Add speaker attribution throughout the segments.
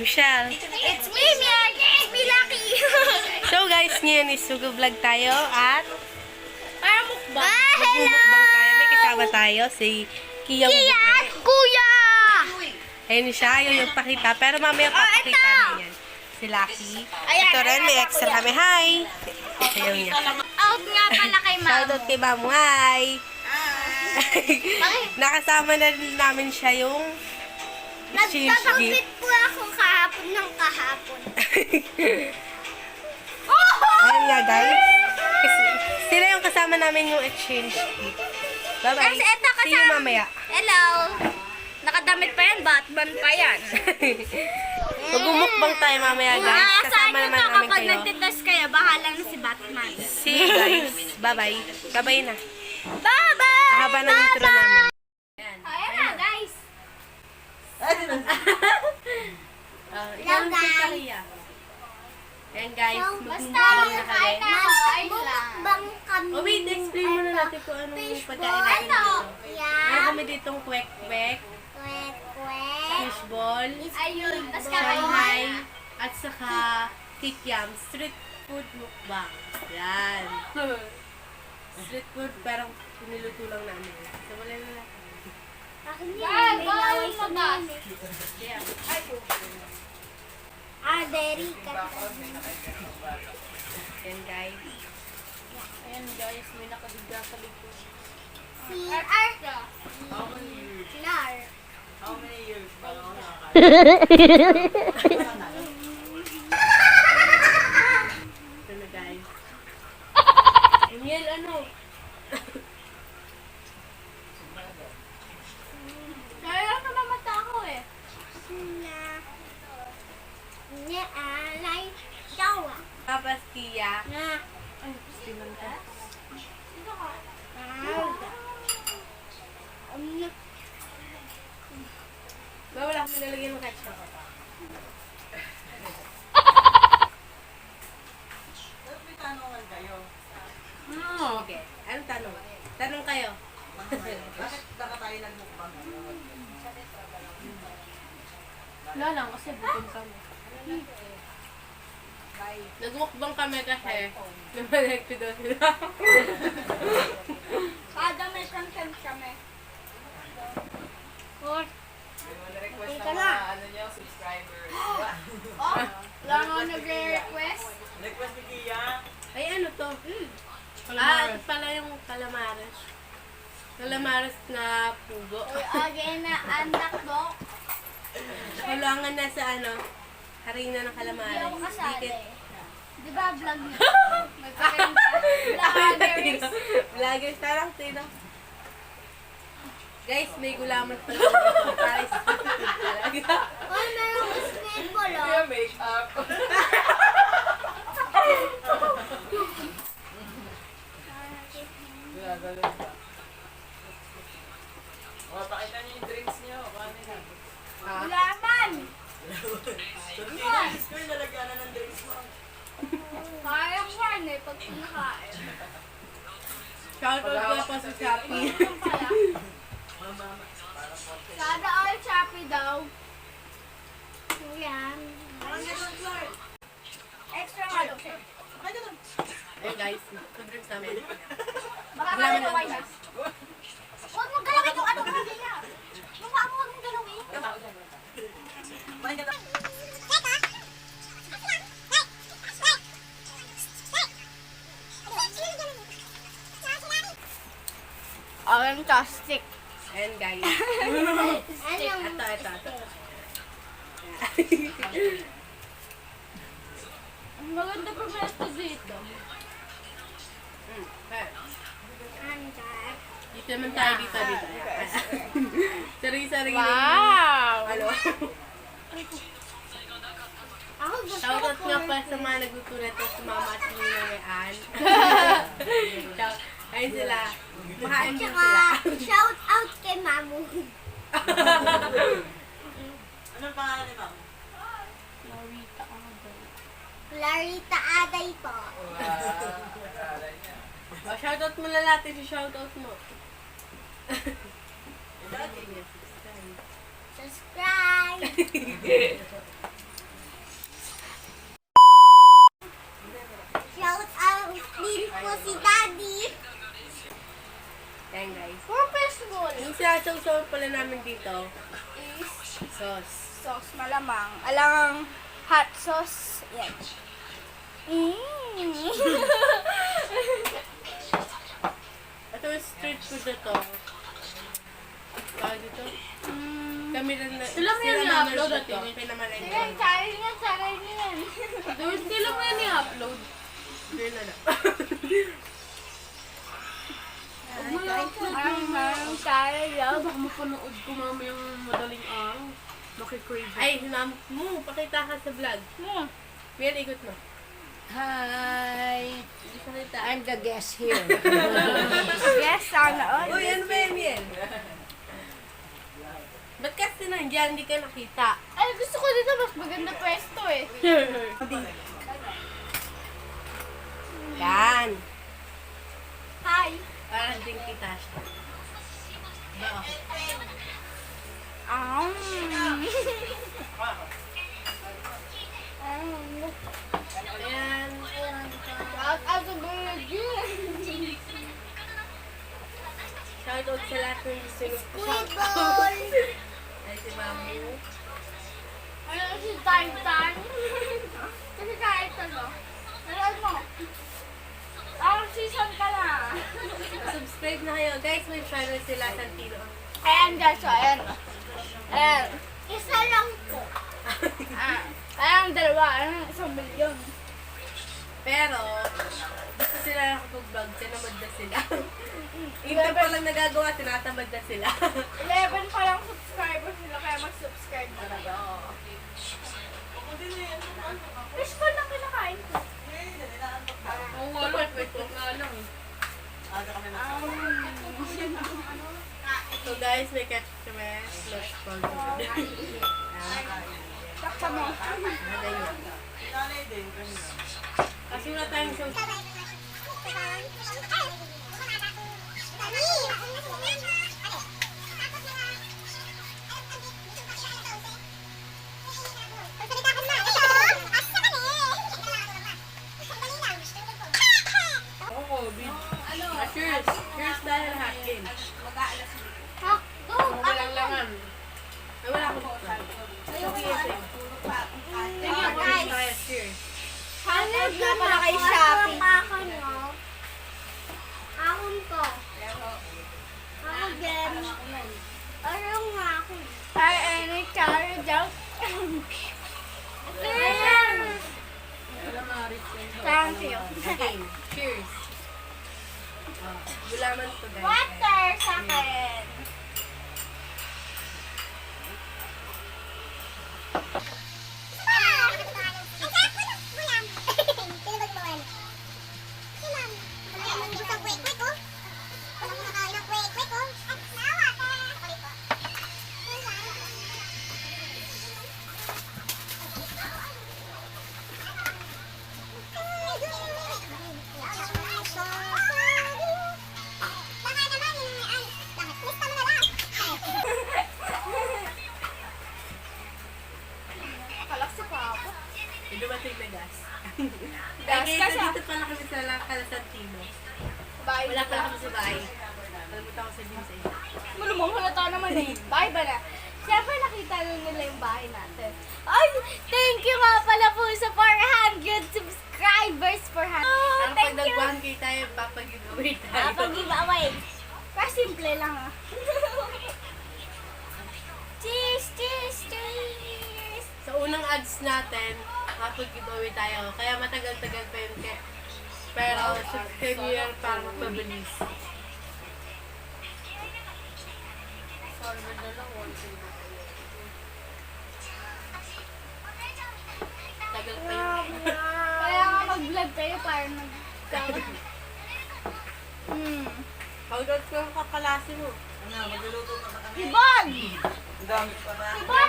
Speaker 1: Michelle.
Speaker 2: It's me, It's me, Lucky.
Speaker 1: So guys, ngayon is vlog tayo at
Speaker 2: Para mukbang.
Speaker 1: mukbang tayo. May kasama tayo, si KAYO.
Speaker 2: At Kuya!
Speaker 1: Ayun siya, yung pakita. Pero mamaya papakita namin yan. Si Lucky. Ito rin, may extra kami. Hi! Ayaw niya.
Speaker 2: Out nga pala kay Ma'am.
Speaker 1: Shoutout kay Ma'am. Hi! Nakasama na rin namin siya yung exchange
Speaker 2: Nagpapakit
Speaker 1: gift.
Speaker 2: po ako kahapon ng kahapon.
Speaker 1: Ayun nga guys. Sila yung kasama namin yung exchange gift. Bye-bye.
Speaker 2: Kasi eto
Speaker 1: See you mamaya.
Speaker 2: Hello. Nakadamit pa yan, Batman pa yan.
Speaker 1: Magmumukbang tayo mamaya guys.
Speaker 2: Saan
Speaker 1: Kasama
Speaker 2: nyo
Speaker 1: naman
Speaker 2: to
Speaker 1: namin
Speaker 2: kapag
Speaker 1: kayo.
Speaker 2: nagtitas kayo, bahala na si Batman.
Speaker 1: See you guys. Bye-bye. Bye-bye na.
Speaker 2: Bye-bye!
Speaker 1: Haba ng intro namin.
Speaker 2: Ayan na, guys.
Speaker 1: Ikaw
Speaker 2: Hello, guys.
Speaker 1: Maria. Ayan guys,
Speaker 2: Basta,
Speaker 1: magmumukbang na kami.
Speaker 2: kain na ako, ayun lang. Mukbang kami.
Speaker 1: Oh wait, explain muna natin kung anong
Speaker 2: Fishball.
Speaker 1: pagkain natin dito. Meron
Speaker 2: Yeah.
Speaker 1: kami ditong kwek-kwek,
Speaker 2: Kwek-kwek.
Speaker 1: fishball,
Speaker 2: Ayun. Tas
Speaker 1: Shanghai, at saka kikiam, street food mukbang. Yan. Street food, parang piniluto lang namin. So, wala na lang.
Speaker 2: May laway sa name.
Speaker 1: Yeah.
Speaker 2: Very
Speaker 1: Yan guys.
Speaker 3: Ayan guys, may nakabigla sa likod.
Speaker 2: Si Arta. Lar.
Speaker 3: How many years ba ako nakakain?
Speaker 1: Ito na guys. Emiel, ano?
Speaker 2: Kaya ka mamata ako eh. Na. Niya alay. Jawa.
Speaker 1: Papas Kia.
Speaker 2: Na.
Speaker 1: Ay, silang ka.
Speaker 2: Dito ka.
Speaker 1: Ba, wala akong nilalagyan ng ketchup.
Speaker 3: Ba't may tanungan kayo?
Speaker 1: Okay. Anong tanong? Tanong kayo.
Speaker 3: Bakit baka tayo nagmukbang?
Speaker 1: Wala lang, kasi buton kami. Nagmukbang kami kasi lumalag ko daw sila.
Speaker 2: Kada may content kami. Or,
Speaker 3: Request
Speaker 2: Ika
Speaker 3: ng
Speaker 2: na.
Speaker 3: mga ano nyo, subscribers.
Speaker 2: wala nga nagre-request.
Speaker 3: Request ni Kia.
Speaker 1: Ay, ano to? Ito pala yung calamares. Calamares na pugo.
Speaker 2: Uy, again na anak mo.
Speaker 1: Kulangan na sa ano, harina ng
Speaker 2: Hindi
Speaker 1: calamares.
Speaker 2: ako kasali.
Speaker 1: Dikit.
Speaker 2: Di ba vlog niya? May pakinta. Vloggers.
Speaker 1: Vloggers, tarang sino? Guys, may gulaman pala dito. Para sa talaga.
Speaker 2: Uy, meron biscuit ko
Speaker 3: Kaya
Speaker 2: lang.
Speaker 3: make-up. Gagawin ba? Pakita niyo yung drinks niyo. Paano yun?
Speaker 2: Gulaman.
Speaker 3: Tortilla, school nalagyan ng drinks mo.
Speaker 2: Kaya ko yan eh, pag pinakain.
Speaker 1: Shoutout ko pa sa Shopee.
Speaker 2: Sada all choppy daw. Yan. Extra nga daw siya.
Speaker 1: Ayun guys, food drinks namin.
Speaker 2: Baka kaya na wine. Huwag mong galawin yung ano ka niya. Mukha mo, huwag mong galawin. Fantastic.
Speaker 1: Ayun guys.
Speaker 2: Ano?
Speaker 1: Ito.
Speaker 2: Ang maganda pa pwesto dito.
Speaker 1: Dito naman tayo dito. Sarili-sarili.
Speaker 2: Wow!
Speaker 1: Ano?
Speaker 2: Ako gusto
Speaker 1: Shoutout nga pa sa mga nagtutulat at sa mama at yung nangyaan. Ayun sila. Makain din
Speaker 2: Tsaka,
Speaker 1: sila.
Speaker 2: shout out kay Mamu.
Speaker 3: Anong pangalan ni ma'am?
Speaker 2: Clarita Aday po.
Speaker 1: Oh, shoutout mo na natin si shoutout mo.
Speaker 2: Subscribe!
Speaker 1: sasawsawan pala namin dito.
Speaker 2: Is
Speaker 1: Sauce.
Speaker 2: sauce malamang. Alang hot sauce. Yan.
Speaker 1: Ito yung street food na to. Tawag dito? Kami rin na...
Speaker 3: Sila mo yan i-upload at yun.
Speaker 1: Pinamalay
Speaker 2: Sige, challenge yan.
Speaker 3: Dude, sila mo yan i-upload.
Speaker 1: Hindi na na.
Speaker 3: Huwag mo i-upload yung
Speaker 2: challenge.
Speaker 3: baka mapanood ko mamayang madaling araw. Makikrave.
Speaker 1: Ay, hinamot mo. Pakita ka sa vlog. Miel, ikot mo.
Speaker 4: Hi!
Speaker 1: Hindi sa kita.
Speaker 4: I'm the guest here.
Speaker 2: Yes, sana all.
Speaker 1: Uy, ano ba yan, Miel? Ba't kasi nandiyan, hindi ka nakita?
Speaker 2: Ay, gusto ko dito mas maganda pwesto eh.
Speaker 1: Yan.
Speaker 2: Hi.
Speaker 1: Parang din kita siya. Ba ako? Ayan.
Speaker 2: Shout out to Virgin.
Speaker 1: Shoutout sa lahat ng gusto nyo.
Speaker 2: Football.
Speaker 1: Ay, si Mamu.
Speaker 2: Ano si Titan? Kasi kahit ano. Meron mo. Season ka na.
Speaker 1: Subscribe na kayo. Guys, may channel sila Santino.
Speaker 2: Ayan guys, so ayan. Ayan. Isa lang po. Ayan, dalawa. Ayan, 1,000,000.
Speaker 1: Pero, gusto sila nakapag-vlog. Tinamad na sila. Intern pa lang nagagawa, tinatamad na sila.
Speaker 2: 11 pa lang subscribers nila, kaya mag-subscribe na talaga. Fish ball lang kinakain ko.
Speaker 3: Oo nga lang, wait ko nga lang eh.
Speaker 1: So guys, may ketchup kami. Slush powder.
Speaker 2: Taksa mo.
Speaker 1: Ganyan. Kasi wala tayong sauce. Cheers! Cheers dahil hakin.
Speaker 2: Ha? Go!
Speaker 1: Walang laman. Ay, wala akong buksan.
Speaker 2: Guys,
Speaker 1: Cheers!
Speaker 2: hanap na pala kay Shopee.
Speaker 5: Akon ko. Ako din. Ano nga ako?
Speaker 2: Ay, any challenge out. Thank you.
Speaker 1: Okay, cheers! Gulaman to guys.
Speaker 2: Water sa akin. Kalaksi pa ako.
Speaker 1: May dumating na gas.
Speaker 2: Gas
Speaker 1: Ay,
Speaker 2: ka
Speaker 1: guys,
Speaker 2: siya.
Speaker 1: dito pala kami sa Calasantino.
Speaker 2: Bye.
Speaker 1: Wala pala kami sa bahay. Kalimutan ko sabihin sa inyo.
Speaker 2: Malumang halata naman eh. Bye ba na? Siyempre nakita nun nila yung bahay natin. Ay, thank you nga pala po sa 400 subscribers. 400. Oh,
Speaker 1: Ang
Speaker 2: thank
Speaker 1: pag
Speaker 2: you.
Speaker 1: nag-1K tayo, papag-giveaway tayo.
Speaker 2: Pag-giveaway. Pero simple lang ah. Cheers, cheers, cheers.
Speaker 1: Sa unang ads natin, papag-giveaway tayo. Kaya matagal-tagal pa yun. Pero subscribe nyo yan para magpabilis. Tagal pa yun.
Speaker 2: Kaya nga mag-vlog tayo para nag...
Speaker 1: Shoutout ko yung kakalasi mo.
Speaker 2: Ibon!
Speaker 3: Ang dami pa na.
Speaker 2: Ibon!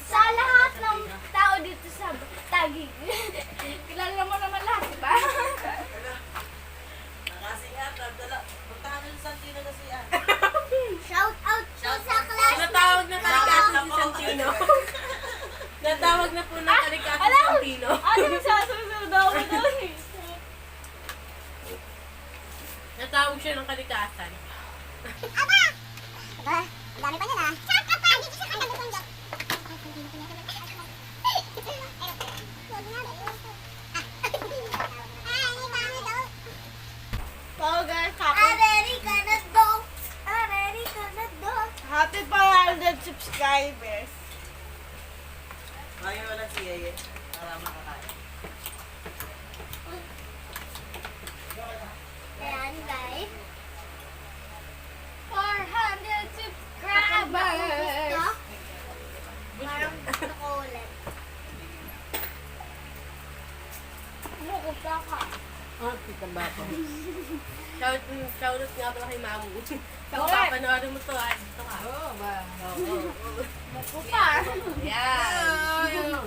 Speaker 2: Sa lahat ng tao dito sa Taguig. Kilala mo naman lahat, di ba?
Speaker 3: Kasi nga, puntahan nyo sa Santino kasi yan.
Speaker 5: Shout out po sa class.
Speaker 1: Tinatawag na tayo kasi si Santino. Natawag na po ng kalikasan ng Pino.
Speaker 2: Ate, masasusunod ako doon eh.
Speaker 1: Natawag siya ng kalikasan.
Speaker 5: Aba! Aba, ang dami pa nila. Shut up pa! Dito siya kanta doon dyan.
Speaker 2: So guys,
Speaker 5: America na daw! America na daw!
Speaker 2: happy 400 subscribers.
Speaker 3: Ayaw na si Yeye. Para makakain.
Speaker 5: Ayan, guys.
Speaker 2: 400 subscribers.
Speaker 5: Ito. Parang gusto ko ulit.
Speaker 2: Mukha ka.
Speaker 4: Oh, kita ba ako?
Speaker 1: Shoutout nga pala kay Mamu. Kung
Speaker 2: Correct.
Speaker 1: papanoorin mo to, dito ka.
Speaker 4: Oo ba?
Speaker 2: Mukha.
Speaker 1: Yan.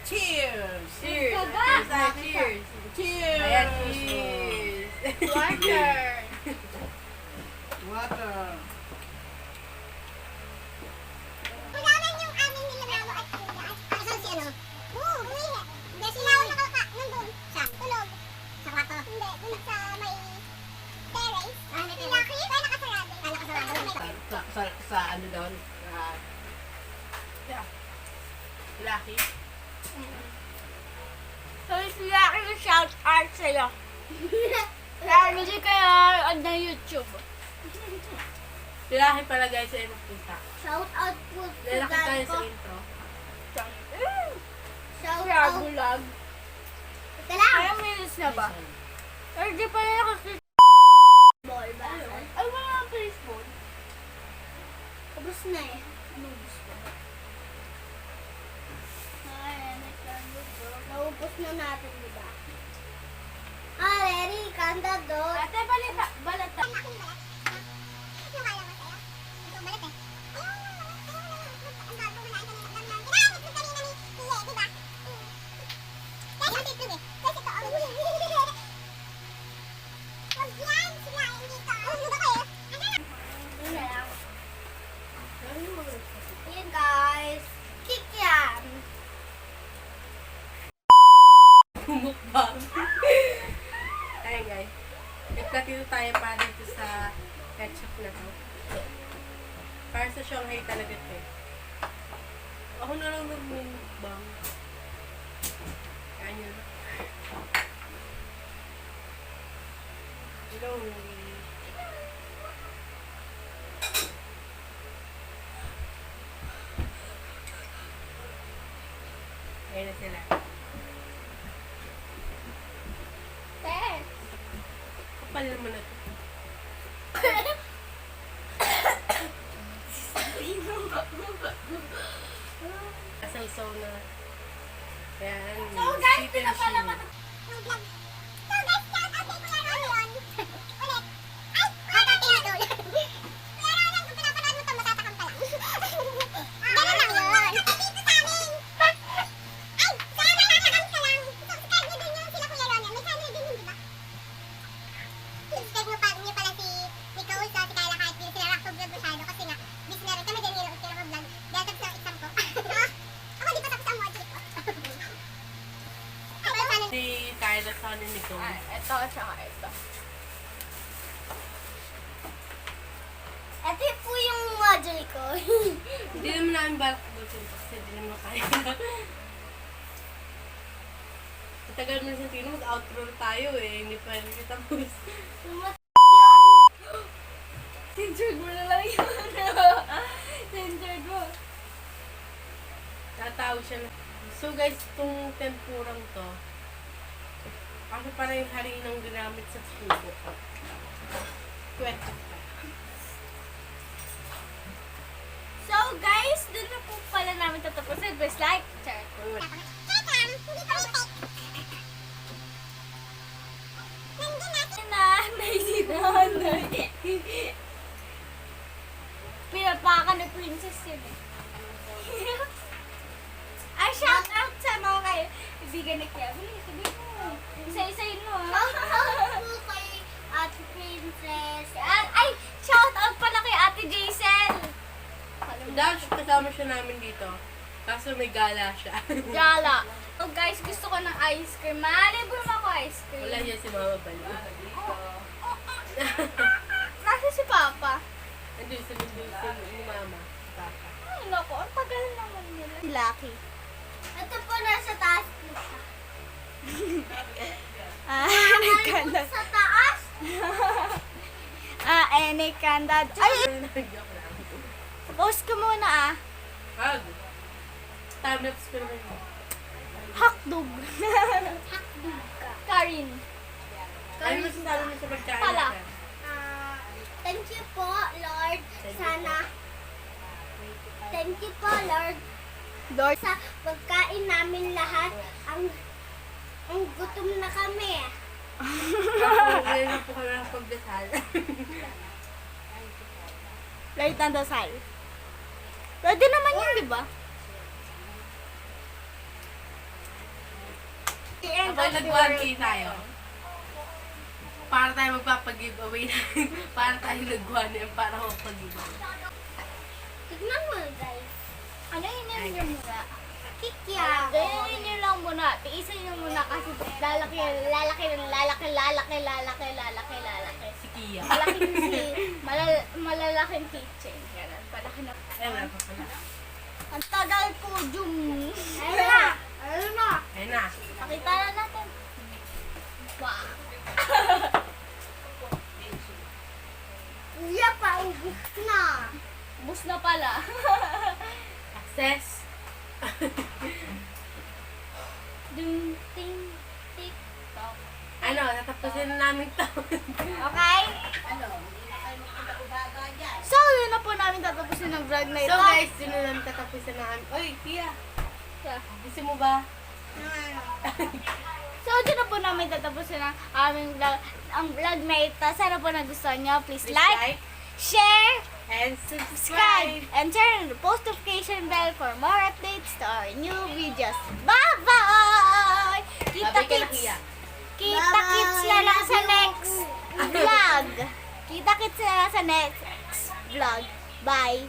Speaker 4: Cheers!
Speaker 1: Cheers.
Speaker 2: Kaga.
Speaker 1: Cheers.
Speaker 4: Cheers!
Speaker 1: Ayan, cheers.
Speaker 2: Water.
Speaker 4: Water.
Speaker 5: Kailangan yung aming nilalaro at kuya. Saan si ano? Umihi. Hindi, sinaw na nandun. Sa tulog. Sa kwarto? Hindi, dun sa may terrace. May terrace. Laki? Ay, nakasarado. Ay, nakasarado.
Speaker 4: Sa ano doon?
Speaker 1: Lucky.
Speaker 2: So, sila ko shout out sa'yo. Kaya hindi kaya on na YouTube.
Speaker 1: Lucky pala guys ay magpunta.
Speaker 5: Shout out po sa
Speaker 1: Lalaki tayo
Speaker 5: dad
Speaker 1: sa
Speaker 5: ko.
Speaker 1: intro.
Speaker 5: Shout
Speaker 2: Kaya
Speaker 5: out.
Speaker 2: bulag.
Speaker 5: Ito lang.
Speaker 2: Kaya minutes na ba? Or di pa nila kasi
Speaker 5: Ball ba?
Speaker 2: ay wala ang baseball.
Speaker 5: Tapos na eh. Naubos ko. Ay, naubos na natin, di ba? Ah, ready? Kanda doon.
Speaker 2: Ate, balata.
Speaker 5: Ang laking balat. Yung kala mo sa'yo? Ito, balat eh. Ang bago ko na ito. Ginamit ko kanina ni Tiye, di ba? Kasi ang titlog eh. Kasi ito, Huwag yan, sila hindi ka. Ano ba kayo? Ano na? Yun na lang. Ayan guys. Kikiam.
Speaker 1: Mukbang. Ayun guys. Nagkatito tayo pa dito sa ketchup na to. Para sa Shanghai talaga ito eh. Ako na lang nag-mukbang. Kaya nyo. Slowly. Ayun na sila.
Speaker 5: Ten.
Speaker 1: Kapal naman na to. Kasaw-saw na. Yan.
Speaker 5: So guys,
Speaker 1: Sweet
Speaker 5: ito na
Speaker 1: and
Speaker 5: pala
Speaker 1: shimmy.
Speaker 5: ng vlog. So guys, shout out kay Kuya Ronion. Ulit. Ay, kakating na ulit. Kuya Ronion, kung pinapanood mo ito, matatakam ka lang. Ganun lang yun. Dito sa amin. Ay, sana matatakam ka lang. Subscribe nyo din yung sila Kuya Ronion. May channel din yun, di ba? Subscribe nyo pala si Nicole sa si Kyla kahit di sila rock vlog masyado kasi nga, busy na rin kami din nilood sila vlog. Dahil tapos ang exam ko. Ako di pa tapos ang module ko. Ay, channel.
Speaker 1: Si Kyla sa ni Nicole.
Speaker 2: Ito, tsaka ito.
Speaker 5: Ito po yung module ko.
Speaker 1: Hindi naman namin balak busin kasi hindi naman kaya. Matagal mo na sa tino, mag-outro na tayo eh. Hindi pa rin kita tapos.
Speaker 2: Censored mo na lang yun. Censored mo.
Speaker 1: Tatawag siya na. So guys, itong tempurang to, ako para yung harinang ginamit sa subo ko. Kwento pa.
Speaker 2: So guys, dun na po pala namin tatapusin. Please like, share. Nanay. Pinapakan ni Princess yun eh. Ay, shout out sa mga kayo. Ibigan ni Kevin. Sabihin mo. Isa-isayin mo ah.
Speaker 5: po kay Ate Princess.
Speaker 2: Ay, shout out pala kay Ate Jaisel.
Speaker 1: Dahil kasama Isasama siya namin dito. Kaso may gala siya.
Speaker 2: Gala. Oh guys, gusto ko ng ice cream. Malibur mo ako ice cream.
Speaker 1: Wala niya si Mama Bali.
Speaker 2: Nasa si Papa.
Speaker 1: Andun sa ni Mama. Papa.
Speaker 2: Ay, loko. Ang tagal naman nila. Si Lucky.
Speaker 5: Ito po nasa taas po siya.
Speaker 2: Nagkanda.
Speaker 5: Sa taas?
Speaker 2: Kanda. Ay,
Speaker 1: Joke lang.
Speaker 2: post ko muna
Speaker 1: Hug. Time-lapse ko naman yun.
Speaker 2: Hotdog. Karin.
Speaker 1: Ano masasabi mo sa pagkain
Speaker 2: Pala.
Speaker 1: natin?
Speaker 5: Thank you po, Lord. Sana. Thank you po, Lord.
Speaker 2: Lord.
Speaker 5: Sa pagkain namin lahat, ang gutom na kami.
Speaker 1: Ngayon na po kami ng pagdasal.
Speaker 2: Light ng dasal. Pwede naman yun, di ba?
Speaker 1: Kapag nag-1K tayo, para tayo magpapag-giveaway na, para tayo nag-1M para magpag-giveaway.
Speaker 5: Tignan mo, guys.
Speaker 2: Ano yun nyo muna?
Speaker 5: Kikya.
Speaker 2: Ganyan nyo lang muna. Tiisin nyo muna kasi lalaki.
Speaker 1: Si Kia.
Speaker 2: Malaking malalaking kitchen. Ganun. Palaki na.
Speaker 1: Ay, wala pa pala.
Speaker 2: Ang tagal ko, Jum.
Speaker 5: Ayun na. Ayun na.
Speaker 1: Ayun na.
Speaker 2: Pakita na natin. Wow.
Speaker 5: Kuya, paubos na.
Speaker 2: Bus na pala.
Speaker 1: Access.
Speaker 2: Ding, ting, tik, tok.
Speaker 1: Ano, tatapusin na namin to.
Speaker 2: Okay? So, yun na po namin tatapusin ng vlog na ito.
Speaker 1: So guys, yun na lang tatapusin na namin. Oy, Kia. Gusto mo ba?
Speaker 2: So, dyan na po namin tatapusin ang aming vlog, ang vlog na ito. Sana po nagustuhan nyo. Please like, share,
Speaker 1: and
Speaker 2: subscribe,
Speaker 1: subscribe.
Speaker 2: and turn on the post notification bell for more updates to our new videos. Bye-bye!
Speaker 1: Babay ka na, Kia.
Speaker 2: Kita-kits na lang sa next vlog. Kita-kits na lang sa next vlog. Bye!